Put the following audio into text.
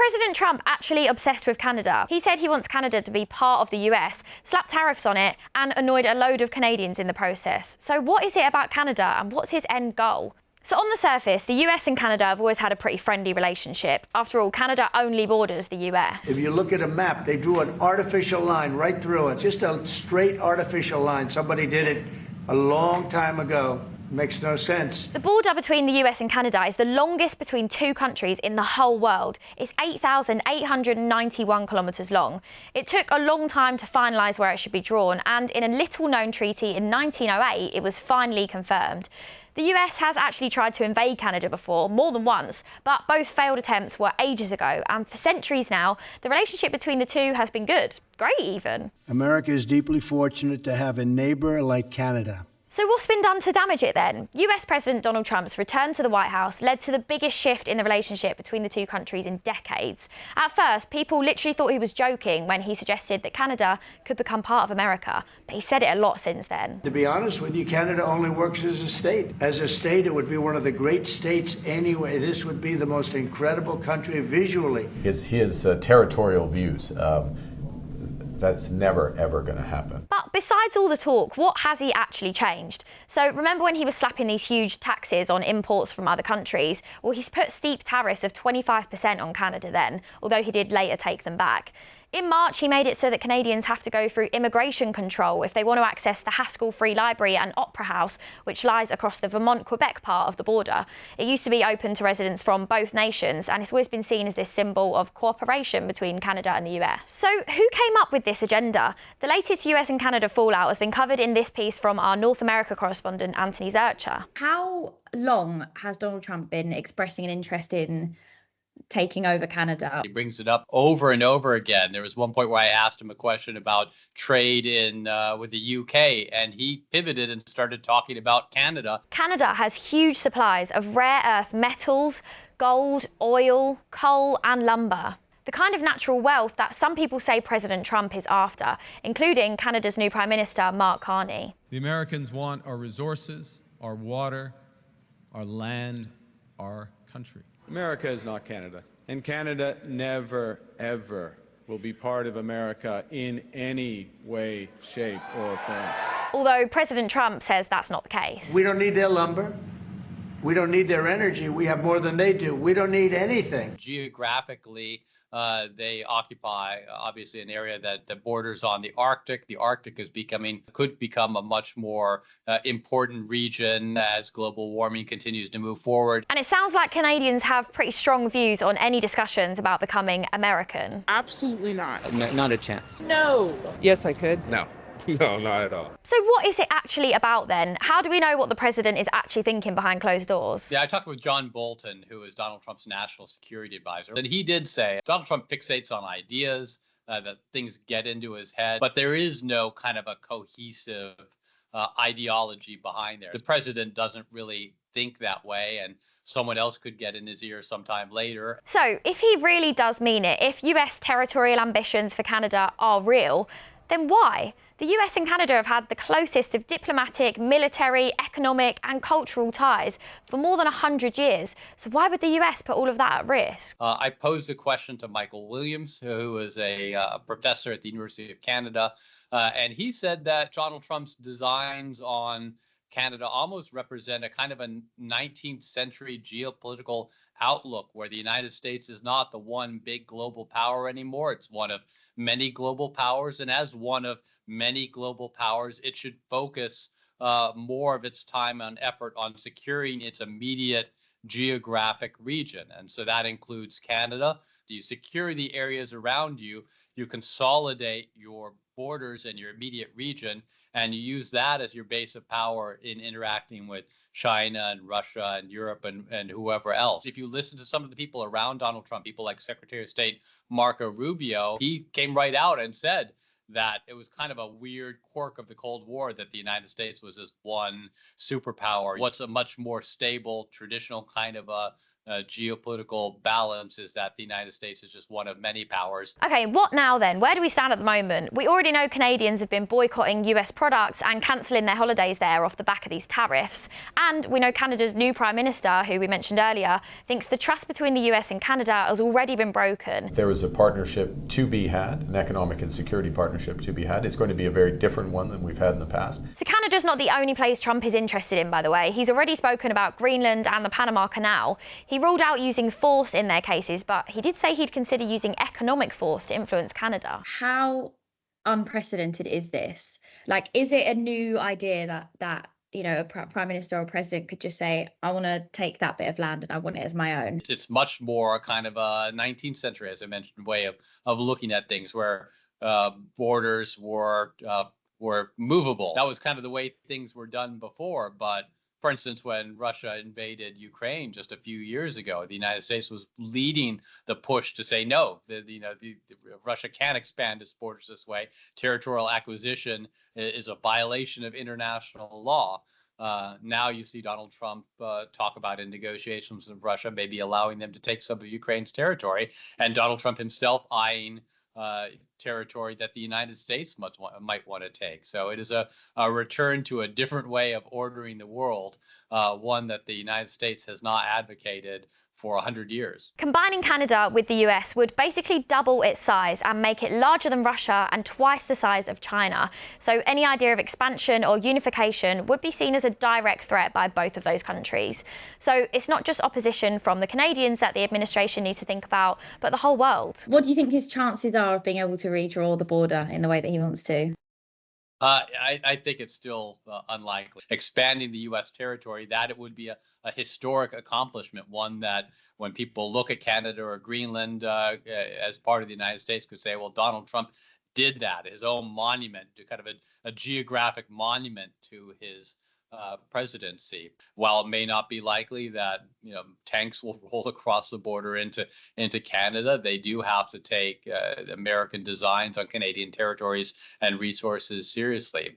President Trump actually obsessed with Canada? He said he wants Canada to be part of the US, slapped tariffs on it, and annoyed a load of Canadians in the process. So what is it about Canada, and what's his end goal? So on the surface, the US and Canada have always had a pretty friendly relationship. After all, Canada only borders the US. If you look at a map, they drew an artificial line right through it. Just a straight artificial line. Somebody did it a long time ago. Makes no sense. The border between the US and Canada is the longest between two countries in the whole world. It's 8,891 kilometres long. It took a long time to finalise where it should be drawn, and in a little-known treaty in 1908, it was finally confirmed. The US has actually tried to invade Canada before, more than once, but both failed attempts were ages ago, and for centuries now, the relationship between the two has been good. Great, even. America is deeply fortunate to have a neighbour like Canada. So what's been done to damage it then? US President Donald Trump's return to the White House led to the biggest shift in the relationship between the two countries in decades. At first, people literally thought he was joking when he suggested that Canada could become part of America, but he said it a lot since then. To be honest with you, Canada only works as a state. As a state, it would be one of the great states anyway. This would be the most incredible country visually. His territorial views. That's never, ever going to happen. But besides all the talk, what has he actually changed? So remember when he was slapping these huge taxes on imports from other countries? Well, he's put steep tariffs of 25% on Canada then, although he did later take them back. In March, he made it so that Canadians have to go through immigration control if they want to access the Haskell Free Library and Opera House, which lies across the Vermont-Quebec part of the border. It used to be open to residents from both nations, and it's always been seen as this symbol of cooperation between Canada and the US. So who came up with this agenda? The latest US and Canada fallout has been covered in this piece from our North America correspondent, Anthony Zurcher. How long has Donald Trump been expressing an interest in taking over Canada? He brings it up over and over again. There was one point where I asked him a question about trade with the UK, and he pivoted and started talking about Canada. Canada has huge supplies of rare earth metals, gold, oil, coal and lumber. The kind of natural wealth that some people say President Trump is after, including Canada's new Prime Minister, Mark Carney. The Americans want our resources, our water, our land, our country. America is not Canada, and Canada never, ever will be part of America in any way, shape, or form. Although President Trump says that's not the case. We don't need their lumber. We don't need their energy. We have more than they do. We don't need anything. Geographically, they occupy, obviously, an area that borders on the Arctic. The Arctic could become a much more important region as global warming continues to move forward. And it sounds like Canadians have pretty strong views on any discussions about becoming American. Absolutely not. Not a chance. No. Yes, I could. No. No, not at all. So what is it actually about then? How do we know what the president is actually thinking behind closed doors? Yeah, I talked with John Bolton, who is Donald Trump's national security advisor, and he did say Donald Trump fixates on ideas, that things get into his head, but there is no kind of a cohesive ideology behind there. The president doesn't really think that way, and someone else could get in his ear sometime later. So if he really does mean it, if US territorial ambitions for Canada are real, then why? The US and Canada have had the closest of diplomatic, military, economic and cultural ties for more than 100 years. So why would the US put all of that at risk? I posed the question to Michael Williams, who is a professor at the University of Canada, and he said that Donald Trump's designs on Canada almost represent a kind of a 19th century geopolitical outlook where the United States is not the one big global power anymore. It's one of many global powers. And as one of many global powers, it should focus more of its time and effort on securing its immediate geographic region. And so that includes Canada. You secure the areas around you, you consolidate your borders and your immediate region, and you use that as your base of power in interacting with China and Russia and Europe and whoever else. If you listen to some of the people around Donald Trump, people like Secretary of State Marco Rubio, he came right out and said that it was kind of a weird quirk of the Cold War that the United States was this one superpower. What's a much more stable, traditional kind of a geopolitical balance is that the United States is just one of many powers. Okay, what now then? Where do we stand at the moment? We already know Canadians have been boycotting US products and cancelling their holidays there off the back of these tariffs. And we know Canada's new Prime Minister, who we mentioned earlier, thinks the trust between the US and Canada has already been broken. There is a partnership to be had, an economic and security partnership to be had. It's going to be a very different one than we've had in the past. So Canada's not the only place Trump is interested in, by the way. He's already spoken about Greenland and the Panama Canal. He ruled out using force in their cases, but he did say he'd consider using economic force to influence Canada. How unprecedented is this? Like, is it a new idea that a prime minister or president could just say, I want to take that bit of land and I want it as my own? It's much more kind of a 19th century, as I mentioned, way of looking at things where borders were movable. That was kind of the way things were done before. But for instance, when Russia invaded Ukraine just a few years ago, the United States was leading the push to say no. Russia can't expand its borders this way. Territorial acquisition is a violation of international law. Now you see Donald Trump talk about in negotiations with Russia, maybe allowing them to take some of Ukraine's territory, and Donald Trump himself eyeing territory that the United States might want to take. So it is a return to a different way of ordering the world, one that the United States has not advocated for 100 years. Combining Canada with the US would basically double its size and make it larger than Russia and twice the size of China. So any idea of expansion or unification would be seen as a direct threat by both of those countries. So it's not just opposition from the Canadians that the administration needs to think about, but the whole world. What do you think his chances are of being able to redraw the border in the way that he wants to? I think it's still unlikely. Expanding the U.S. territory, that it would be a historic accomplishment, one that when people look at Canada or Greenland as part of the United States could say, well, Donald Trump did that, his own monument, to kind of a geographic monument to his presidency. While it may not be likely that tanks will roll across the border into Canada, they do have to take American designs on Canadian territories and resources seriously.